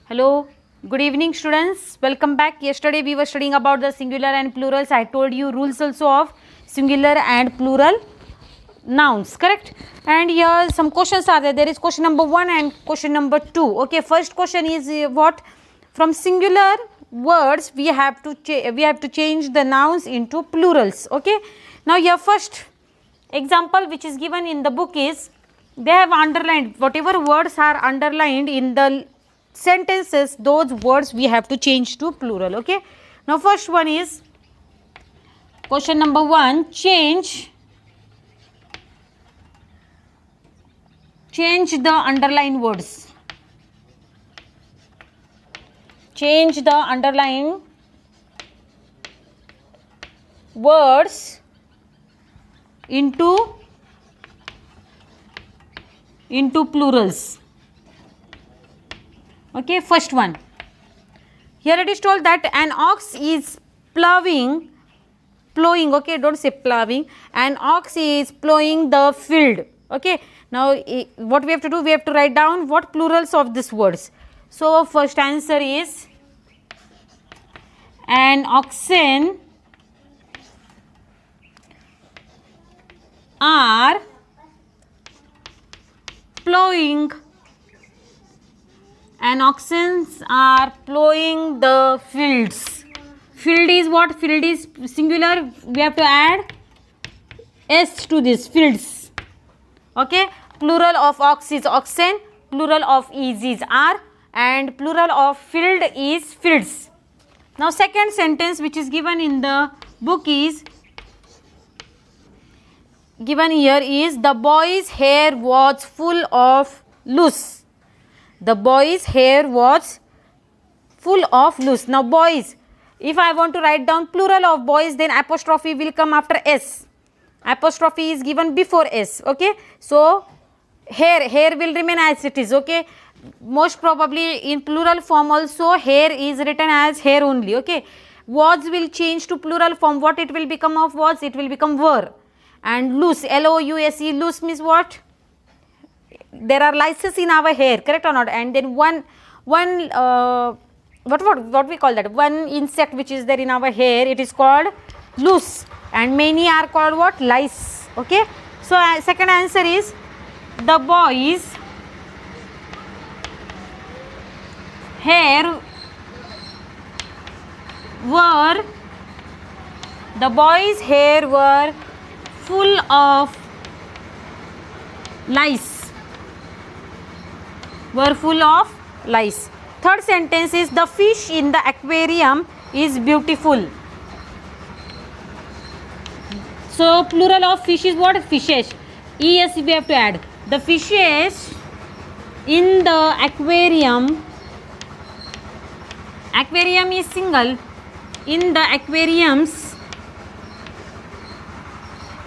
Hello, good evening students. Welcome back. Yesterday we were studying about the singular and plurals. I told you rules also of singular and plural nouns, correct? And here some questions are there. There is question number 1 and question number 2. Okay, first question is what? From singular words we have to change the nouns into plurals. Okay, now your first example which is given in the book is they have underlined whatever words are underlined in the sentences, those words we have to change to plural. Okay, now first one is question number 1, change the underlined words. Change the underlined words into plurals. Okay, first one. Here it is told that an ox is plowing. Okay, don't say plowing. An ox is plowing the field. Okay, now what we have to do? We have to write down what plurals of these words. So first answer is an oxen are plowing. And oxens are plowing the fields. Field is what? Field is singular. We have to add s to this, fields. Okay, plural of ox is oxen, plural of is are, and plural of field is fields. Now second sentence which is given in the book is given here is the boy's hair was full of loose. The boy's hair was full of loose. Now boys, if I want to write down plural of boys, then apostrophe will come after s. Apostrophe is given before s. Okay, so hair will remain as it is. Okay, most probably in plural form also hair is written as hair only. Okay, was will change to plural form. What it will become of was? It will become were. And loose, louse, loose means what? There are lices in our hair, correct or not? And then one what we call that? One insect which is there in our hair, it is called loose, and many are called what? Lice. Okay, so second answer is the boy's hair were full of lice. Were full of lice. Third sentence is the fish in the aquarium is beautiful. So plural of fish is what? Fishes. Es we have to add. The fishes in the aquarium. Aquarium is single. In the aquariums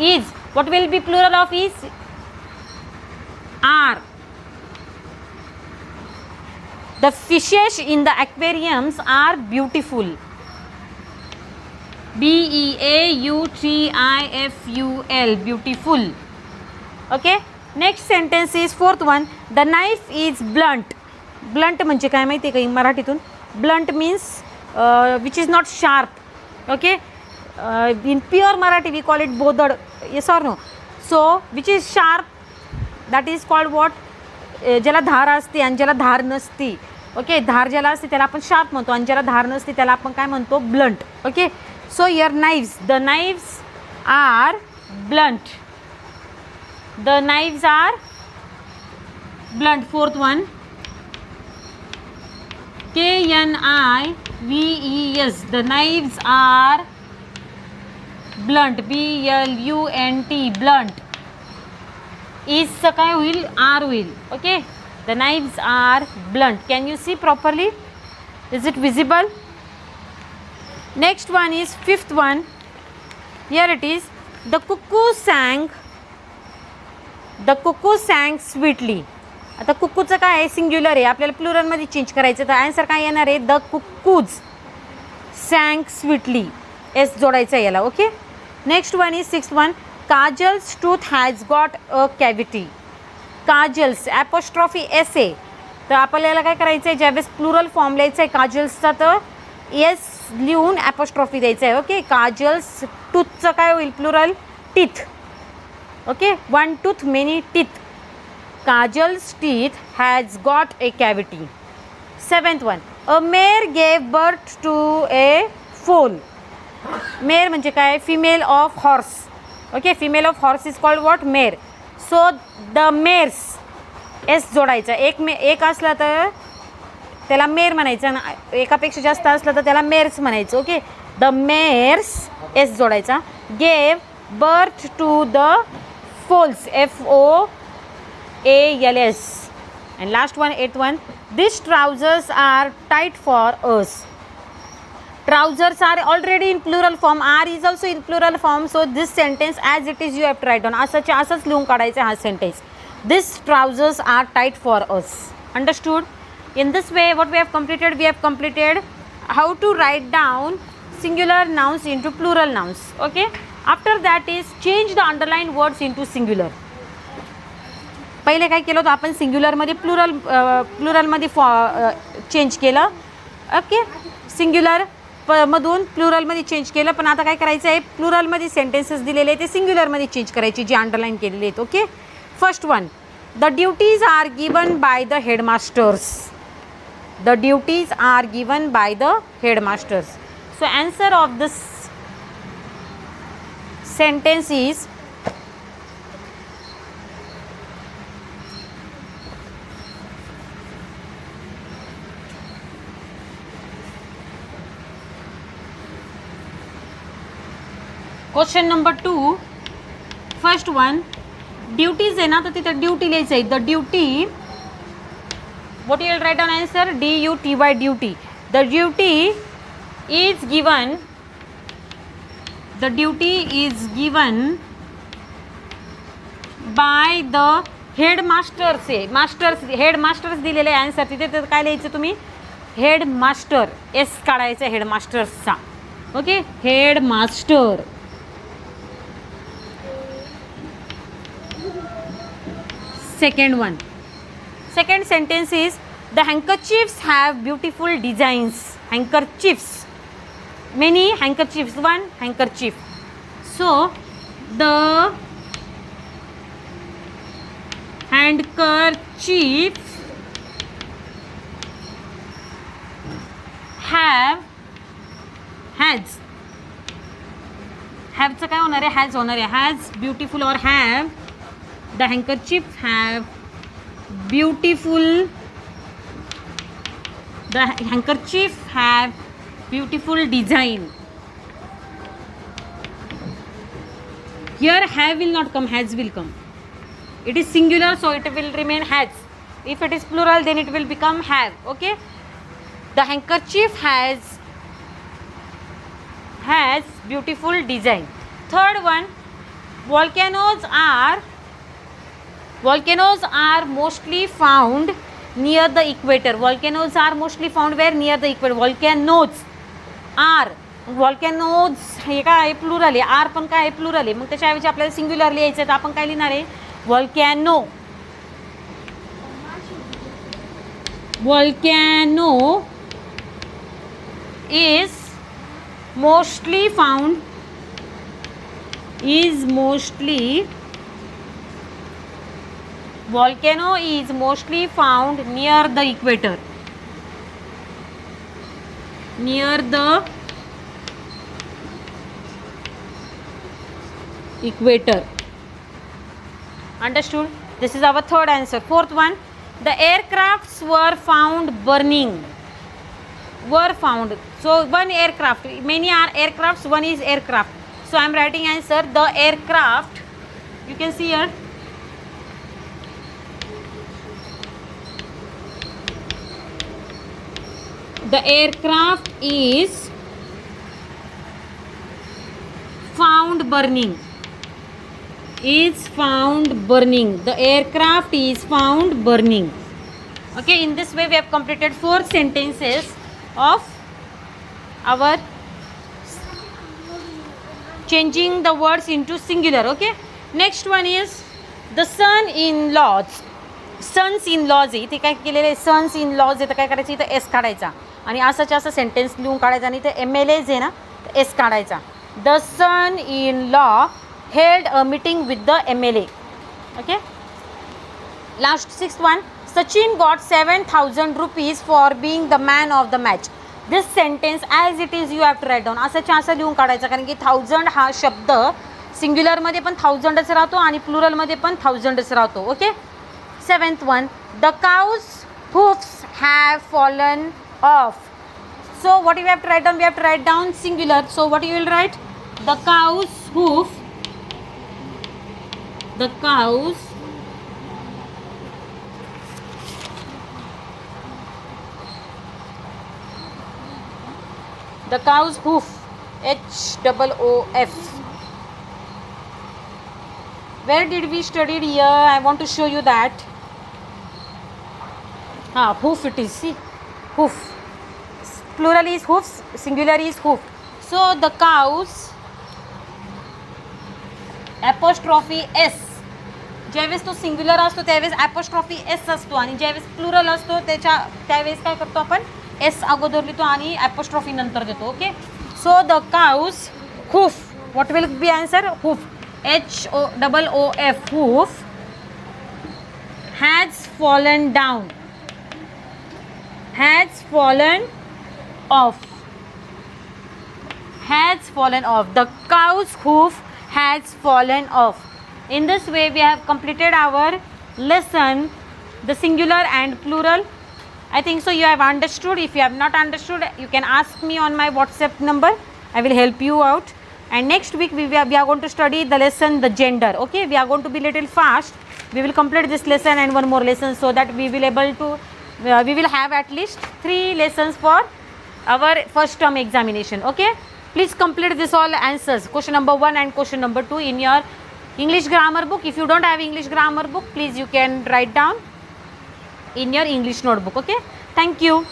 is, what will be plural of is? Are. The fishes in the aquariums are beautiful. Beautiful. Beautiful. Okay. Next sentence is fourth one. The knife is blunt. Blunt म्हणजे काय माहिती आहे का मराठीतून? Blunt means which is not sharp. Okay. In pure Marathi we call it bodad. Yes or no? So which is sharp? That is called what? ज्याला धार असते आणि ज्याला धार नसती. ओके, धार ज्याला असते त्याला आपण शार्प म्हणतो आणि ज्याला धार नसते त्याला आपण काय म्हणतो? Blunt. Okay, so your knives, the knives are blunt. The knives are blunt. Fourth one, KNIVES, the knives are blunt. BLUNT, blunt. इसचं काय होईल? आर होईल. Okay, the knives are blunt. Can you see properly? Is it visible? Next one is fifth one. Here it is. The cuckoo sang sweetly. आता कुक्कूचं काय आहे? Singular आहे. आपल्याला प्लुरलमध्ये change करायचं तर आन्सर काय येणार आहे? The cuckoos sang sweetly. S जोडायचं आहे याला. Okay, next one is sixth one. Kajal's tooth has got a cavity. Kajal's apostrophe SA तर आपल्याला काय करायचं आहे, ज्यावेळेस प्लुरल फॉर्म लिहायचं आहे काजल्सचा तर एस लिहून ॲपोस्ट्रॉफी द्यायचं आहे. Okay, kajals. टूथचं काय होईल plural? Teeth. Okay, one tooth many teeth. Kajal's teeth has got a cavity. 7th one, a mare gave birth to a foal. Mare म्हणजे काय? Female of horse. Okay, female of horse is called what? Mare. So the mares, S जोडायचा. एक असला तर त्याला मेर म्हणायचं, एकापेक्षा जास्त असलं तर त्याला मेर्स म्हणायचं. ओके, द मेर्स, एस जोडायचा. Gave birth to the foals, FOALS. And last one, 8th one, these trousers are tight for us. Trousers are already in plural form, are is also in plural form, so this sentence as it is you have to write down. असंच लिहून काढायचं हा sentence. These trousers are tight for us. Understood? In this way, what we have completed how to write down singular nouns into plural nouns. Okay, after that is change the underlined words into singular. पहिले काय केलं होतं आपण? सिंग्युलरमध्ये प्लुरलमध्ये change केलं. Okay, singular मधून प्लुरलमध्ये change केलं. पण आता काय करायचं आहे, प्लुरलमध्ये सेंटेन्सेस दिलेले ते सिंग्युलरमध्ये चेंज करायची, जे अंडरलाईन केलेले आहेत. Okay, first one, the duties are given by the headmasters. The duties are given by the headmasters. So answer of this sentence is question number 2. First one, duties आहे ना, तर तिथं duty लिहायचं आहे. The duty, what you will write down answer? DUTY, duty. The duty is given, the duty is given by the headmasters आहे. Masters, headmasters दिलेले आहे answer तिथे. तर काय लिहायचं तुम्ही? हेडमास्टर, एस काढायचं हेडमास्टर्सचा. Okay, headmaster. Second one, second sentence is the handkerchiefs have beautiful designs. Handkerchiefs, many handkerchiefs, one handkerchief. So the handkerchiefs has चं काय होणार आहे? हॅज होणार आहे. हॅज ब्युटिफुल और have. The handkerchief have beautiful. The handkerchief have beautiful design. Here have will not come, has will come. It is singular, so it will remain has. If it is plural, then it will become have. Okay. The handkerchief has beautiful design. Third one, volcanoes are mostly found near the equator. Volcanoes are mostly found where? Near the equator. Volcanoes हे काय आहे? Plural आहे. Are पण काय आहे? Plural आहे. मग त्याच्याऐवजी आपल्याला singular लिहायचं आहे, तर आपण काय लिहिणार आहे? volcano is mostly found volcano is mostly found near the equator. Near the equator. Understood? This is our third answer. Fourth one, the aircrafts were found burning. Were found. So one aircraft, many are aircrafts, one is aircraft. So I am writing answer, the aircraft. You can see here. The aircraft is found burning. The aircraft is found burning. Okay, in this way we have completed 4 sentences of our changing the words into singular. Okay, next one is the son-in-laws. Sons in laws आहे, इथे काय केलेलं आहे, sons in laws आहे, तर काय करायचं, इथं एस काढायचा आणि असंच असं सेंटेन्स लिहून काढायचा आणि इथे MLAs आहे ना, तर एस काढायचा. The son in law held a meeting with the MLA. Okay. Last 6th one, Sachin got 7,000 rupees for being the man of the match. This sentence as it is you have to write down. असंच असं लिहून काढायचं, कारण की 1000 हा शब्द सिंग्युलरमध्ये पण 1000च राहतो आणि प्लुरलमध्ये पण 1000च राहतो. Okay. 7th one, the cow's hoofs have fallen off. So what you have to write down? We have to write down singular. So what you will write? The cow's hoof. The cow's hoof, HOOF. Where did we study here? I want to show you that. Hoof it is. See, hoof. Plural is hoofs, singular is hoof. So the cows apostrophe S. ज्यावेळेस तो singular असतो त्यावेळेस ॲपोस्ट्रॉफी S असतो आणि ज्यावेळेस plural असतो त्यावेळेस काय करतो आपण, एस अगोदर लिहितो आणि ॲपोस्ट्रॉफी नंतर देतो. Okay. So the काऊज hoof, what will be answer? Hoof, HOOF, hoof has fallen down, has fallen off, has fallen off. The cow's hoof has fallen off. In this way we have completed our lesson, the singular and plural. I think so you have understood. If you have not understood, you can ask me on my WhatsApp number. I will help you out. And next week we are going to study the lesson, the gender. Okay, we are going to be little fast. We will complete this lesson and one more lesson, so that we will able to we will have at least 3 lessons for our first term examination. Okay, please complete this all answers, question number 1 and question number 2 in your English grammar book. If you don't have English grammar book, please you can write down in your English notebook. Okay, thank you.